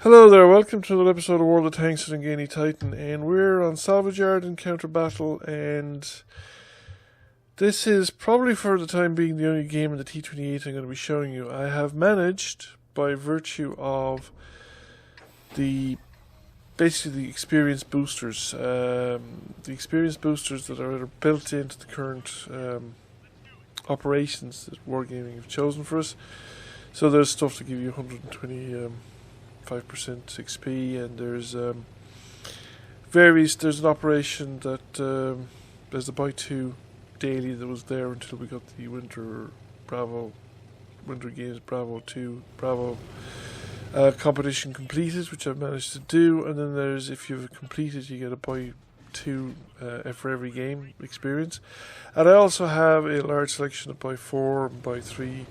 Hello there, welcome to another episode of World of Tanks with Ngani Titan, and we're on Salvage Yard in Counter Battle, and this is probably for the time being the only game in the T28 I'm going to be showing you. I have managed, by virtue of basically the experience boosters, that are built into the current operations that Wargaming have chosen for us. So there's stuff to give you 120 5% XP, and there's there's an operation that there's the buy 2 daily that was there until we got the Winter Games Bravo 2 competition completed, which I've managed to do. And then there's, if you've completed, you get a buy 2 for every game experience. And I also have a large selection of buy 4 and buy 3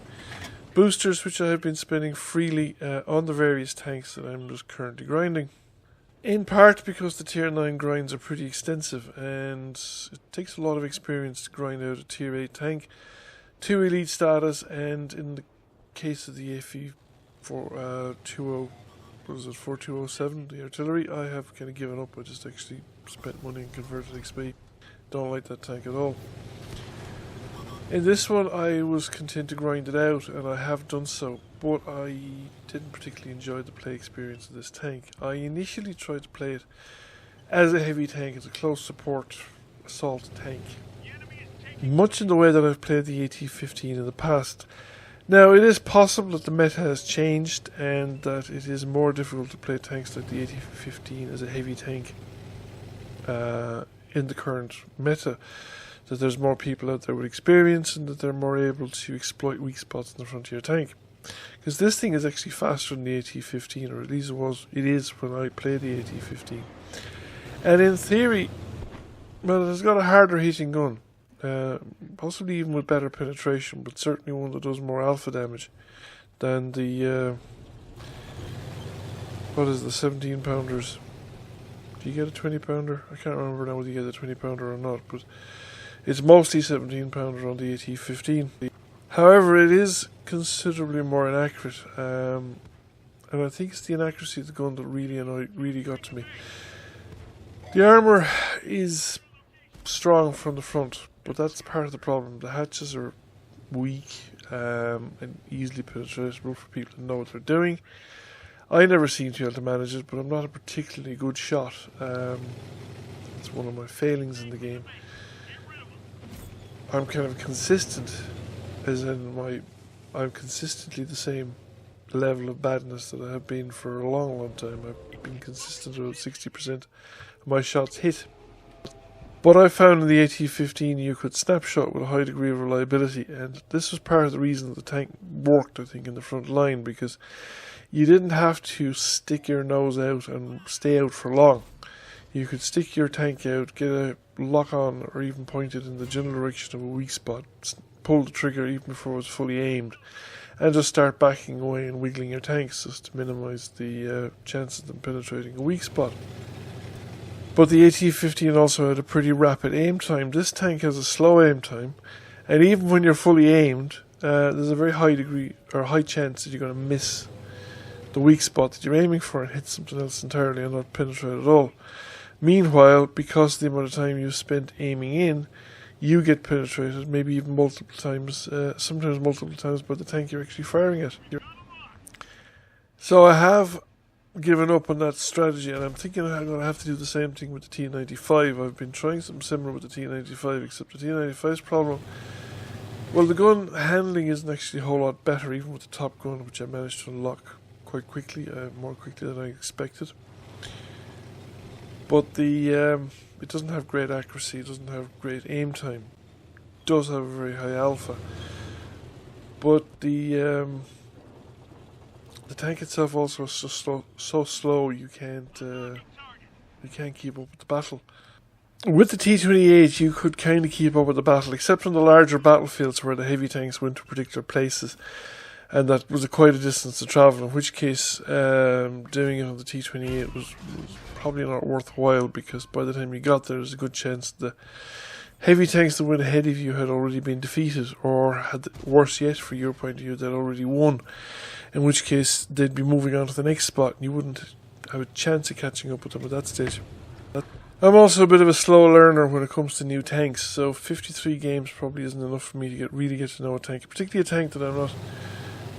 boosters, which I have been spending freely on the various tanks that I'm just currently grinding. In part because the tier 9 grinds are pretty extensive, and it takes a lot of experience to grind out a tier 8 tank to elite status. And in the case of the FE 4207, the artillery, I have kind of given up. I just actually spent money and converted XP. Don't like that tank at all. In this one, I was content to grind it out, and I have done so, but I didn't particularly enjoy the play experience of this tank. I initially tried to play it as a heavy tank, as a close support assault tank, much in the way that I've played the AT-15 in the past. Now, it is possible that the meta has changed, and that it is more difficult to play tanks like the AT-15 as a heavy tank in the current meta. That there's more people out there with experience, and that they're more able to exploit weak spots in the front of your tank. Because this thing is actually faster than the AT-15, or at least it is when I play the AT-15. And in theory, well, it's got a harder hitting gun, possibly even with better penetration, but certainly one that does more alpha damage than the 17 pounders. Do you get a 20 pounder? I can't remember now whether you get a 20 pounder or not, but it's mostly 17 pounder on the AT-15. However, it is considerably more inaccurate, and I think it's the inaccuracy of the gun that really got to me. The armour is strong from the front, but that's part of the problem. The hatches are weak and easily penetratable for people to know what they're doing. I never seem to be able to manage it, but I'm not a particularly good shot. It's one of my failings in the game. I'm kind of consistent, as in I'm consistently the same level of badness that I have been for a long time. I've been consistent about 60% of my shots hit. But I found in the AT-15 you could snapshot with a high degree of reliability, and this was part of the reason that the tank worked, I think, in the front line, because you didn't have to stick your nose out and stay out for long. You could stick your tank out, get a lock on, or even point it in the general direction of a weak spot, pull the trigger even before it was fully aimed, and just start backing away and wiggling your tanks just to minimise the chances of them penetrating a weak spot. But the AT-15 also had a pretty rapid aim time. This tank has a slow aim time, and even when you're fully aimed, there's a very high chance that you're going to miss the weak spot that you're aiming for and hit something else entirely and not penetrate at all. Meanwhile, because of the amount of time you spent aiming in, you get penetrated, maybe even multiple times, sometimes multiple times by the tank you're actually firing at. So I have given up on that strategy, and I'm thinking I'm going to have to do the same thing with the T95. I've been trying something similar with the T95, except the T95's problem, well, the gun handling isn't actually a whole lot better, even with the top gun, which I managed to unlock quite quickly, more quickly than I expected. But it doesn't have great accuracy, it doesn't have great aim time. It does have a very high alpha. But the tank itself also is so slow you can't keep up with the battle. With the T28 you could kind of keep up with the battle, except on the larger battlefields where the heavy tanks went to particular places, and that was quite a distance to travel, in which case doing it on the T28 was probably not worthwhile, because by the time you got there's a good chance the heavy tanks that went ahead of you had already been defeated, or had, worse yet for your point of view, they'd already won. in which case they'd be moving on to the next spot and you wouldn't have a chance of catching up with them at that stage. I'm also a bit of a slow learner when it comes to new tanks, so 53 games probably isn't enough for me to really get to know a tank, particularly a tank that I'm not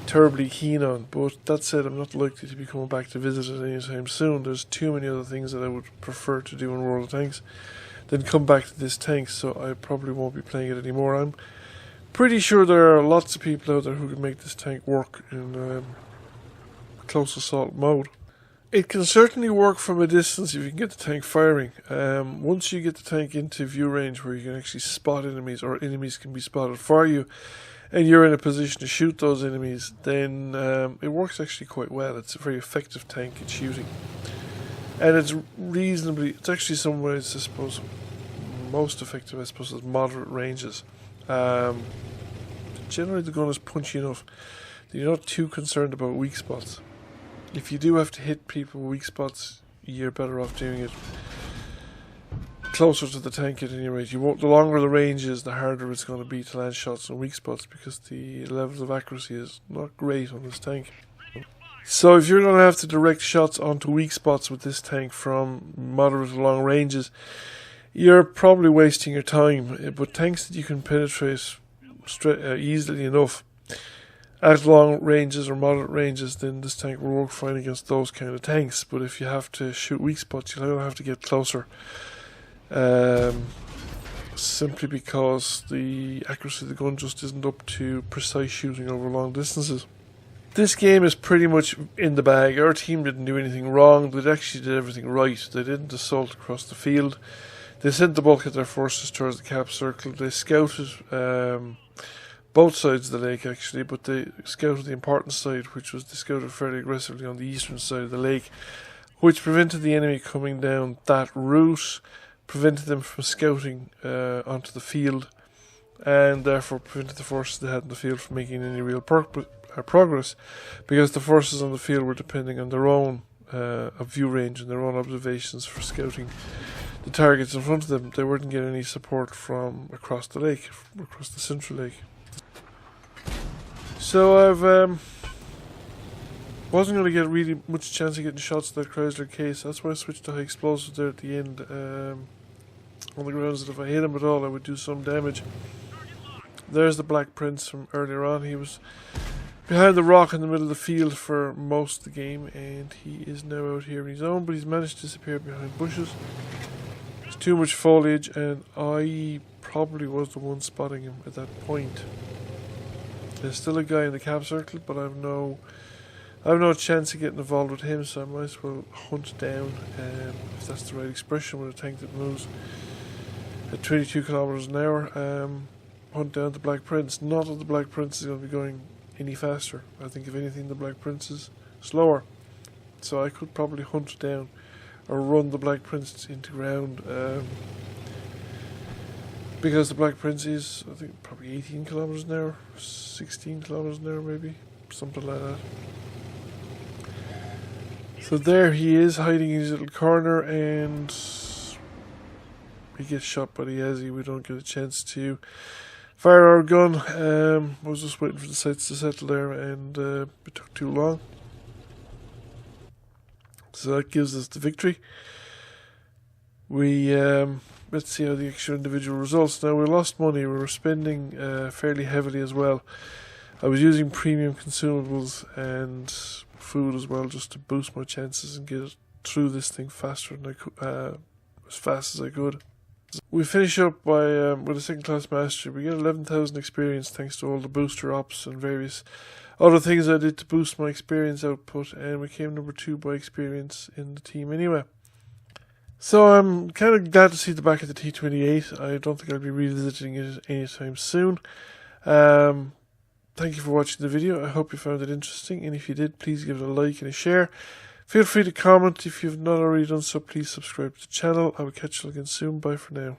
terribly keen on. But that said, I'm not likely to be coming back to visit it anytime soon. There's too many other things that I would prefer to do in World of Tanks than come back to this tank, so I probably won't be playing it anymore. I'm pretty sure there are lots of people out there who can make this tank work in close assault mode. It can certainly work from a distance if you can get the tank firing. Once you get the tank into view range where you can actually spot enemies, or enemies can be spotted for you, and you're in a position to shoot those enemies, then it works actually quite well. It's a very effective tank at shooting. And it's actually some ways, I suppose, most effective, I suppose, at moderate ranges. Generally the gun is punchy enough that you're not too concerned about weak spots. If you do have to hit people with weak spots, you're better off doing it closer to the tank at any rate. The longer the range is, the harder it's going to be to land shots on weak spots, because the level of accuracy is not great on this tank. So if you're going to have to direct shots onto weak spots with this tank from moderate to long ranges, you're probably wasting your time. But tanks that you can penetrate easily enough at long ranges or moderate ranges, then this tank will work fine against those kind of tanks. But if you have to shoot weak spots, you'll have to get closer, simply because the accuracy of the gun just isn't up to precise shooting over long distances. This game is pretty much in the bag. Our team didn't do anything wrong. They actually did everything right. They didn't assault across the field. They sent the bulk of their forces towards the cap circle. They scouted both sides of the lake, actually, but they scouted the important side, which was they scouted fairly aggressively on the eastern side of the lake, which prevented the enemy coming down that route, prevented them from scouting onto the field, and therefore prevented the forces they had in the field from making any real progress, because the forces on the field were depending on their own view range and their own observations for scouting the targets in front of them. They weren't getting any support from across the lake, across the central lake. So I've wasn't going to get really much chance of getting shots at that Chrysler case. That's why I switched to high explosives there at the end, on the grounds that if I hit him at all, I would do some damage. There's the Black Prince from earlier on. He was behind the rock in the middle of the field for most of the game, and he is now out here on his own, but he's managed to disappear behind bushes. There's too much foliage, and I probably was the one spotting him at that point. There's still a guy in the cap circle, but I have no chance of getting involved with him, so I might as well hunt down, if that's the right expression, with a tank that moves at 22 kilometers an hour, hunt down the Black Prince. Not that the Black Prince is going to be going any faster. I think if anything, the Black Prince is slower, so I could probably hunt down or run the Black Prince into ground, because the Black Prince is, I think, probably 18 kilometers an hour, 16 kilometers an hour maybe, something like that. So there he is, hiding in his little corner, and he gets shot by the Yazzie. We don't get a chance to fire our gun. I was just waiting for the sights to settle there, and it took too long. So that gives us the victory. We let's see how the extra individual results. Now, we lost money. We were spending fairly heavily as well. I was using premium consumables and food as well, just to boost my chances and get through this thing faster than I could, as fast as I could. We finish up by with a second class mastery. We get 11,000 experience thanks to all the booster ops and various other things I did to boost my experience output, and we came number 2 by experience in the team anyway. So I'm kind of glad to see the back of the T28. I don't think I'll be revisiting it anytime soon. Thank you for watching the video. I hope you found it interesting, and if you did, please give it a like and a share. Feel free to comment. If you've not already done so, please subscribe to the channel. I will catch you again soon. Bye for now.